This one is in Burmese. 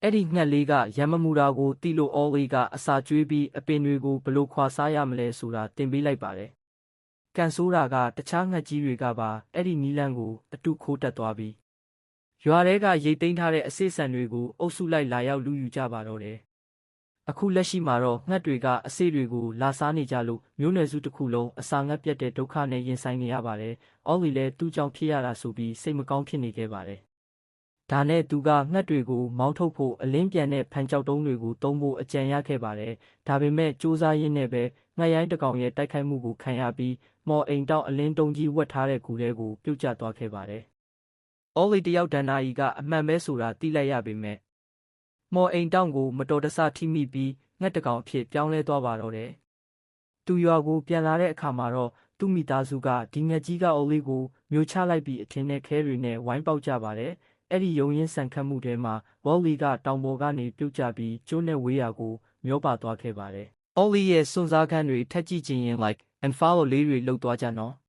အဲ့ဒီငှက်လေးကရံမမူတာကိုတီလိုအော်လီကအစာကျွေးပြီးအပင်တွေကိုဘလို့ခွာစားရမလဲဆိုတာတင်ပေးလိုက်ပါတယ်။ကန်ဆိုးတာကတခြားငှက်ကြီးတွေကပါအဲ့ဒီနီလန်းကိုအတူခိုးတက်သွားပြီးရွာထဲကရိတ်သိမ်းထားတဲ့အစိဆန်တွေကိုအုပ်စုလိုက်လာရောက်လူယူကြပါတော့တယ်။အခုလက်ရှိမှာတော့ငှက်တွေကအစိတွေကိုလာစားနေကြလို့မျိုးနွယ်စုတစ်ခုလုံးအစာငတ်ပြတ်တဲ့ဒုက္ခနဲ့ရင်ဆိုင်နေရပါတယ်။အော်လီလည်းသူ့ကြောင့်ဖြစ်ရတာဆိုပြီးစိတ်မကောင်းဖြစ်နေခဲ့ပါတယ်။ဒါနဲ့သူကငှက်တွေကိုမောင်းထုတ်ဖို့အလင်းပြန်တဲ့ဖန်ကြောက်တုံးတွေကိုသုံးဖို့အကြံရခဲ့ပါတယ်။ဒါပေမဲ့စူးစမ်းရင်းနဲ့ပဲငှက်ရိုင်းတစ်ကောင်ရဲ့တိုက်ခိုက်မှုကိုခံရပြီးမော်အိမ်တောင်အလင်းတုံးကြီးဝတ်ထားတဲ့ဂူထဲကိုပြုတ်ကျသွားခဲ့ပါတယ်။အော်လီတယောက်ဒန်နာကြီးကအမှန်ပဲဆိုတာသိလိုက်ရပေမဲ့မော်အိမ်တောင်ကိုမတော်တဆထိမိပြီးငှက်တကောင်အဖြစ်ပြောင်းလဲသွားပါတော့တယ်။သူရွာကိုပြန်လာတဲ့အခါမှာတော့သူ့မိသားစုကဒီငှက်ကြီးကအော်လီကိုမျိုးချလိုက်ပြီးအထင်းနဲ့ခဲတွေနဲ့ဝိုင်းပေါက်ကြပါတယ်။အဲ့ဒီယုံရင်းဆန်ခတ်မှုထဲမှာဝေါ်လီကတောင်ပေါ်ကနေပြုတ်ကျပြီးကျိုးနဲ့ဝေးရာကိုမျောပါသွားခဲ့ပါတယ်။အော်လီရဲ့စွန့်စားခန်းတွေထက်ကြည့်ခြင်းရင် like and follow လေးတွေလှုပ်သွားကြနော်။